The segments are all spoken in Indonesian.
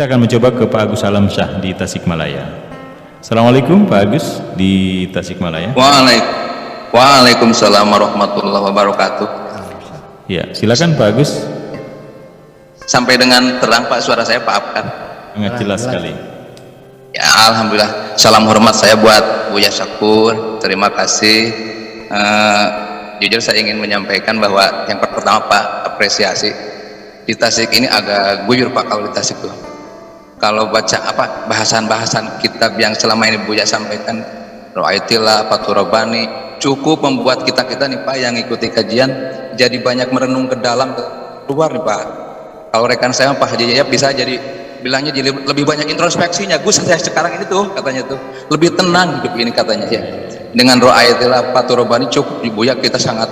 Kita akan mencoba ke Pak Agus Alamsyah di Tasikmalaya. Assalamualaikum Pak Agus di Tasikmalaya. Waalaikumsalam warahmatullahi wabarakatuh. Ya, silakan Pak Agus. Sampai dengan terang Pak, suara saya Pak Afkan. Sangat jelas sekali. Ya, alhamdulillah. Salam hormat saya buat Buya Syakur. Terima kasih. Jujur saya ingin menyampaikan bahwa yang pertama Pak, apresiasi. Di Tasik ini agak guyur Pak kalau di Tasik tuh. Kalau baca bahasan-bahasan kitab yang selama ini Buya sampaikan, Ru'aitillah, Fathur Rabbani, cukup membuat kita nih Pak yang ikuti kajian jadi banyak merenung ke dalam, ke luar nih Pak. Kalau rekan saya Pak Haji Yayap bisa jadi bilangnya jadi lebih banyak introspeksinya. Gus, saya sekarang ini tuh katanya tuh lebih tenang hidup ini katanya ya. Dengan Ru'aitillah, Fathur Rabbani cukup di Buya kita sangat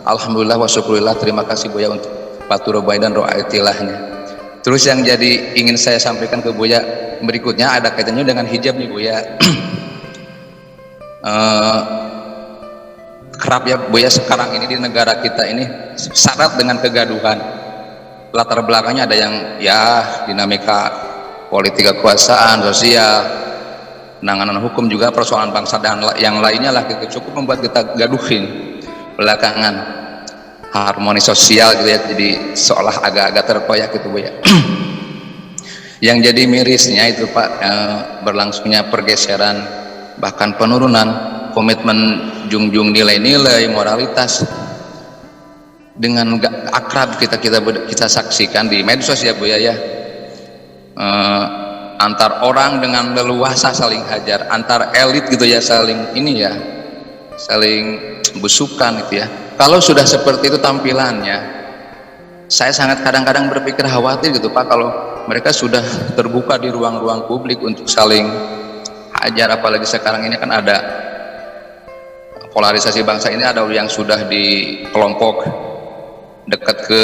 alhamdulillah wa syukurillah, terima kasih Buya untuk Fathur Rabbani dan Ru'aitillahnya. Terus yang jadi ingin saya sampaikan ke Buya berikutnya ada kaitannya dengan hijab nih Buya. Kerap ya Buya sekarang ini di negara kita ini syarat dengan kegaduhan. Latar belakangnya ada yang ya dinamika politik kekuasaan, sosial, penanganan hukum, juga persoalan bangsa dan yang lainnya lah, gitu. Cukup membuat kita gaduhin belakangan harmoni sosial gitu ya, jadi seolah agak-agak terkoyak gitu Bu ya. Yang jadi mirisnya itu Pak, berlangsungnya pergeseran bahkan penurunan komitmen junjung nilai-nilai moralitas dengan akrab kita saksikan di medsos ya Bu ya. Antar orang dengan leluasa saling hajar, antar elit gitu ya, saling ini ya, saling busukan gitu ya. Kalau sudah seperti itu tampilannya, saya sangat kadang-kadang berpikir khawatir gitu Pak, kalau mereka sudah terbuka di ruang-ruang publik untuk saling hajar, apalagi sekarang ini kan ada polarisasi bangsa ini, ada yang sudah di kelompok dekat ke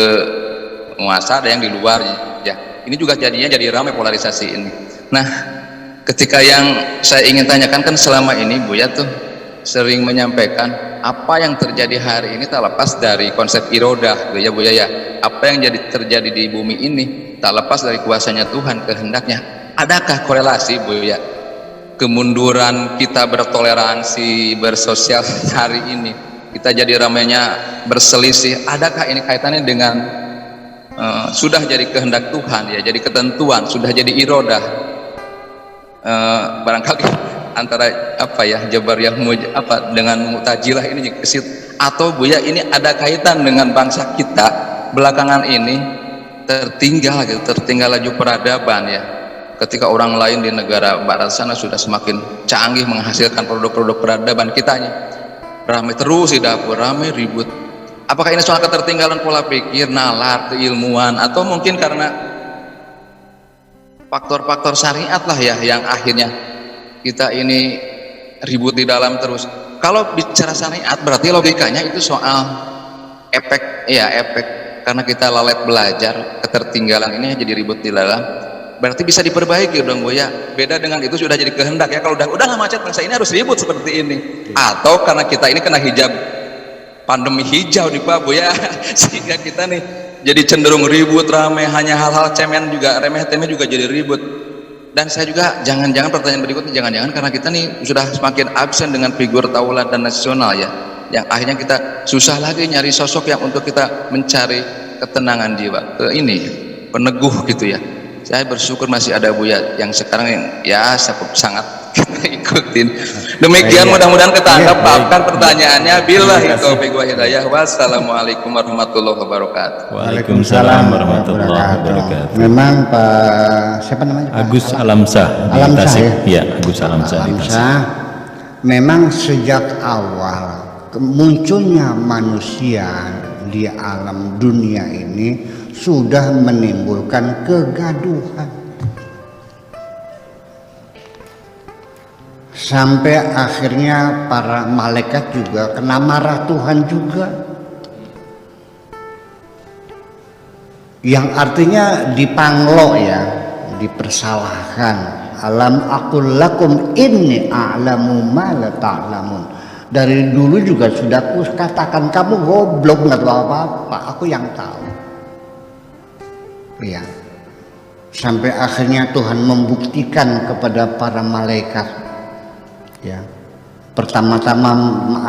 penguasa, ada yang di luar ya. Ini juga jadinya jadi ramai polarisasi ini. Nah, ketika yang saya ingin tanyakan kan selama ini Buya tuh sering menyampaikan apa yang terjadi hari ini tak lepas dari konsep irodah ya Buya ya. Apa yang terjadi di bumi ini tak lepas dari kuasanya Tuhan, kehendaknya. Adakah korelasi Buya kemunduran kita bertoleransi, bersosial hari ini, kita jadi ramainya berselisih, adakah ini kaitannya dengan sudah jadi kehendak Tuhan ya, jadi ketentuan, sudah jadi irodah, barangkali antara apa ya, Jabariyah dengan Mu'tazilah ini kesit, atau Buya ini ada kaitan dengan bangsa kita belakangan ini tertinggal gitu, tertinggal laju peradaban ya. Ketika orang lain di negara barat sana sudah semakin canggih menghasilkan produk-produk peradaban, kitanya ramai terus di dapur, ramai ribut. Apakah ini soal ketertinggalan pola pikir, nalar, keilmuan, atau mungkin karena faktor-faktor syariat lah ya yang akhirnya kita ini ribut di dalam terus. Kalau bicara syariat berarti logikanya itu soal efek ya, efek karena kita lalat belajar, ketertinggalan ini jadi ribut di dalam, berarti bisa diperbaiki dong Bu ya. Beda dengan itu sudah jadi kehendak ya, kalau udah nggak macet bangsa ini harus ribut seperti ini. Atau karena kita ini kena hijab, pandemi hijau di Pak Bu ya, sehingga kita nih jadi cenderung ribut, ramai, hanya hal-hal cemen juga, remeh-temeh juga jadi ribut. Dan saya juga jangan-jangan pertanyaan berikutnya, jangan-jangan karena kita nih sudah semakin absen dengan figur tauladan nasional ya, yang akhirnya kita susah lagi nyari sosok yang untuk kita mencari ketenangan jiwa, ini peneguh gitu ya. Saya bersyukur masih ada Buya yang sekarang yang ya sangat kita ikutin. Demikian, mudah-mudahan ketangkap Pak pertanyaannya. Billahi taufiq wa hidayah. Wassalamualaikum warahmatullahi wabarakatuh. Waalaikumsalam warahmatullahi wabarakatuh. Memang Pak siapa namanya? Agus Alamsyah di Tasik. Ya, Agus Alamsyah di Tasik. Memang sejak awal munculnya manusia di alam dunia ini sudah menimbulkan kegaduhan, sampai akhirnya para malaikat juga kena marah Tuhan juga, yang artinya dipanglo ya, dipersalahkan. Alam aqul lakum inni a'lamu ma la ta'lamun. Dari dulu juga sudah aku katakan kamu goblok, nggak tahu apa-apa, aku yang tahu. Ya. sampai akhirnya Tuhan membuktikan kepada para malaikat, ya. Pertama-tama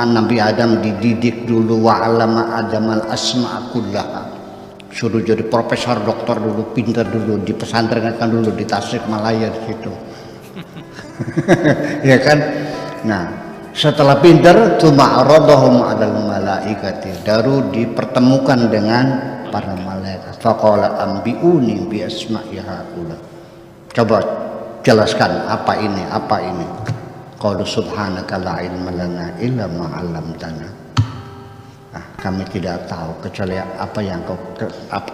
Nabi Adam dididik dulu, wa 'allama Adamal asma'a kullaha. Suruh jadi profesor, doktor dulu, pintar dulu, dipesantrenkan dulu di Tasikmalaya di situ. Ya kan? Nah, setelah pintar tsumma aradahum 'alal malaikati, baru dipertemukan dengan para malaikat. Faqala ambiuni bi asma'i haula. Coba jelaskan apa ini, apa ini. Qalu subhanaka la ilma lana illa ma 'allamtana. Kami tidak tahu kecuali apa yang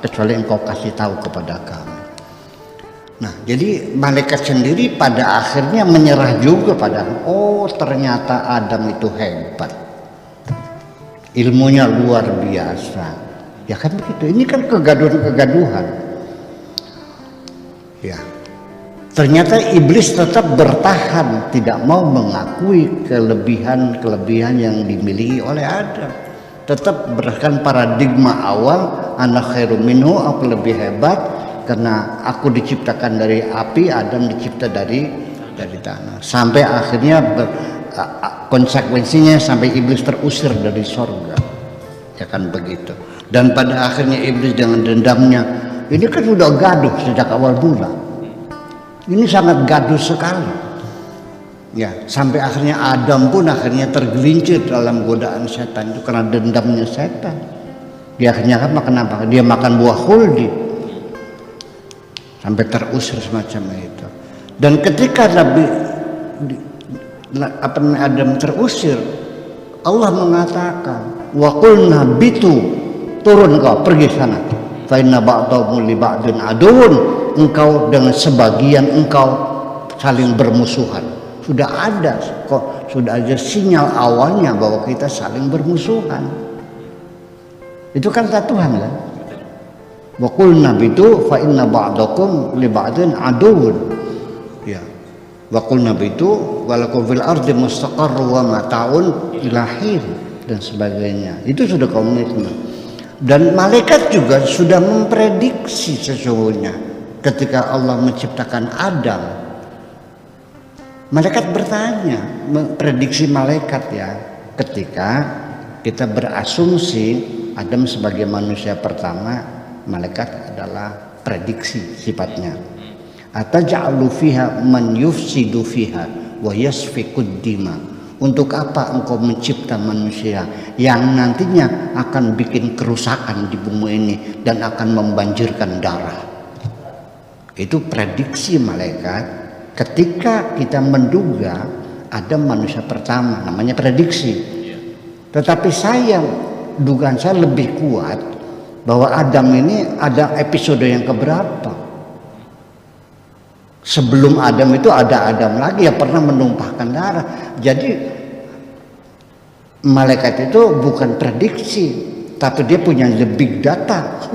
kecuali engkau kasih tahu kepada kami. Nah, jadi malaikat sendiri pada akhirnya menyerah juga pada, oh ternyata Adam itu hebat, ilmunya luar biasa, ya kan begitu. Ini kan kegaduhan. Ya, ternyata iblis tetap bertahan, tidak mau mengakui kelebihan yang dimiliki oleh Adam. Tetap berdasarkan paradigma awal, ana khairum minhu, aku lebih hebat karena aku diciptakan dari api, Adam dicipta dari tanah. Sampai akhirnya konsekuensinya sampai iblis terusir dari sorga, ya kan begitu. Dan pada akhirnya iblis dengan dendamnya, ini kan sudah gaduh sejak awal mula. Ini sangat gaduh sekali. Ya, sampai akhirnya Adam pun akhirnya tergelincir dalam godaan setan itu karena dendamnya setan. Dia akhirnya makan apa? Dia makan buah khuldi. Sampai terusir semacam itu. Dan ketika Adam terusir, Allah mengatakan, wa qulna bitu, turun kau, pergi sana. Fa inna ba'dakum li ba'din aduun, engkau dengan sebagian engkau saling bermusuhan. Sudah ada sinyal awalnya bahwa kita saling bermusuhan. Itu kan kata Tuhan kan. Wa qulna bitu fa inna ba'dakum li ba'din aduun. Ya. Wa qulna bitu walakum fil ardi mustaqarru wa mata'un ilahin dan sebagainya. Itu sudah komitmen. Dan malaikat juga sudah memprediksi sesungguhnya ketika Allah menciptakan Adam. Malaikat bertanya, memprediksi malaikat ya, ketika kita berasumsi Adam sebagai manusia pertama, malaikat adalah prediksi sifatnya. Ataj'alu fiha man yufsidu fiha wa yasfikud dima. Untuk apa engkau mencipta manusia yang nantinya akan bikin kerusakan di bumi ini dan akan membanjirkan darah? Itu prediksi malaikat. Ketika kita menduga ada manusia pertama, namanya prediksi. Tetapi dugaan saya lebih kuat bahwa Adam ini ada episode yang keberapa. Sebelum Adam itu ada Adam lagi yang pernah menumpahkan darah. Jadi malaikat itu bukan prediksi, tapi dia punya big data.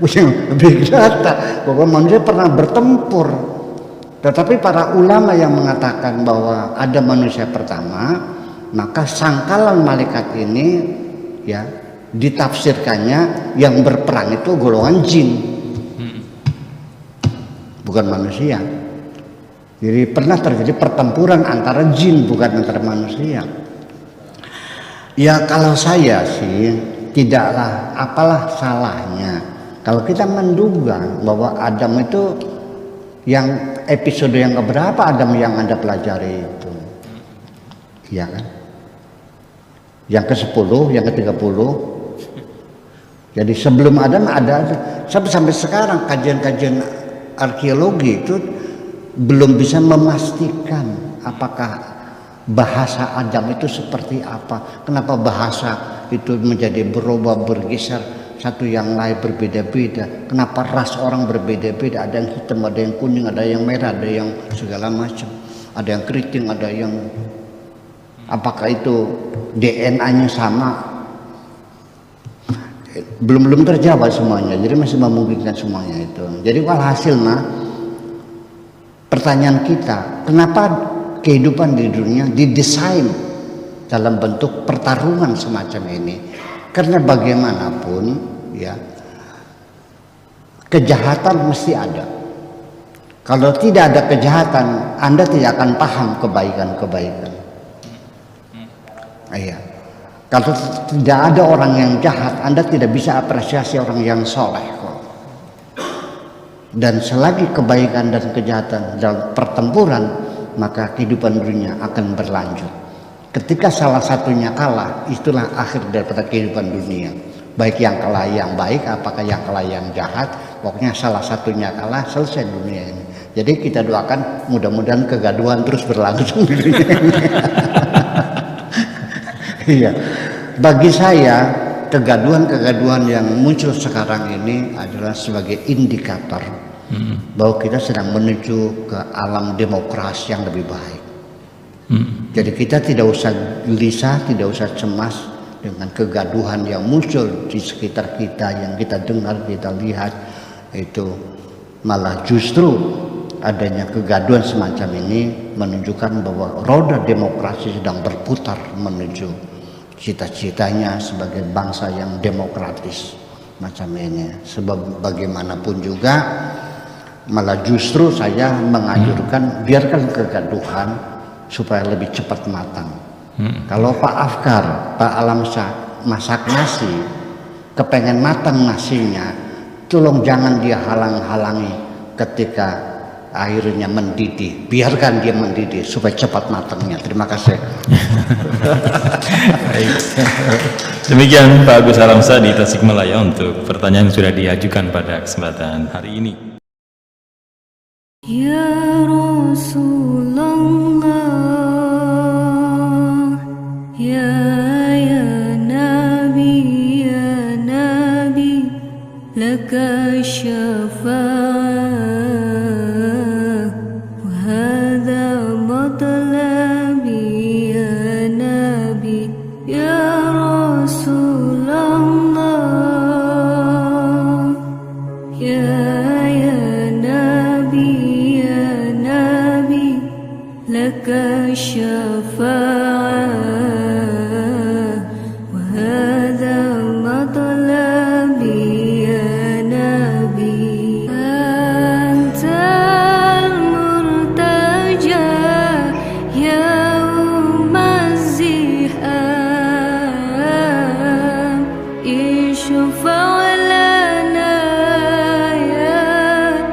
Punya big data bahwa manusia pernah bertempur. Tetapi para ulama yang mengatakan bahwa ada manusia pertama, maka sangkalan malaikat ini ya ditafsirkannya yang berperang itu golongan jin, bukan manusia. Jadi pernah terjadi pertempuran antara jin bukan antara manusia. Ya kalau saya sih tidaklah apalah salahnya kalau kita menduga bahwa Adam itu yang episode yang keberapa Adam yang Anda pelajari itu, ya kan? Yang ke-10, yang ke-30. Jadi sebelum Adam ada sampai sekarang kajian-kajian arkeologi itu belum bisa memastikan apakah bahasa Adam itu seperti apa. Kenapa bahasa itu menjadi berubah, bergeser, satu yang lain berbeda-beda. Kenapa ras orang berbeda-beda? Ada yang hitam, ada yang kuning, ada yang merah, ada yang segala macam. Ada yang keriting, ada yang apakah itu DNA-nya sama? Belum terjawab semuanya. Jadi masih memungkinkan semuanya itu. Jadi walhasil pertanyaan kita, kenapa kehidupan di dunia didesain dalam bentuk pertarungan semacam ini? Karena bagaimanapun ya kejahatan mesti ada. Kalau tidak ada kejahatan, Anda tidak akan paham kebaikan-kebaikan. Iya. Kalau tidak ada orang yang jahat, Anda tidak bisa apresiasi orang yang soleh kok. Dan selagi kebaikan dan kejahatan dalam pertempuran, maka kehidupan dunia akan berlanjut. Ketika salah satunya kalah, itulah akhir daripada kehidupan dunia. Baik yang kalah yang baik, apakah yang kalah yang jahat, pokoknya salah satunya kalah, selesai dunia ini. Jadi kita doakan mudah-mudahan kegaduhan terus berlangsung di dunia ini. Iya. Bagi saya, kegaduhan-kegaduhan yang muncul sekarang ini adalah sebagai indikator bahwa kita sedang menuju ke alam demokrasi yang lebih baik. Jadi kita tidak usah gelisah, tidak usah cemas dengan kegaduhan yang muncul di sekitar kita, yang kita dengar, kita lihat. Itu malah justru adanya kegaduhan semacam ini menunjukkan bahwa roda demokrasi sedang berputar menuju cita-citanya sebagai bangsa yang demokratis macam ini. Sebab bagaimanapun juga malah justru saya menganjurkan biarkan kegaduhan supaya lebih cepat matang. Kalau Pak Afkar, Pak Alamsyah masak nasi, kepengen matang nasinya, tolong jangan dia halang-halangi ketika airnya mendidih, biarkan dia mendidih supaya cepat matangnya. Terima kasih. Demikian Pak Agus Alamsyah di Tasikmalaya untuk pertanyaan yang sudah diajukan pada kesempatan hari ini. Ya Rasulullah, ya Nabi, laka syafa'ah. Show.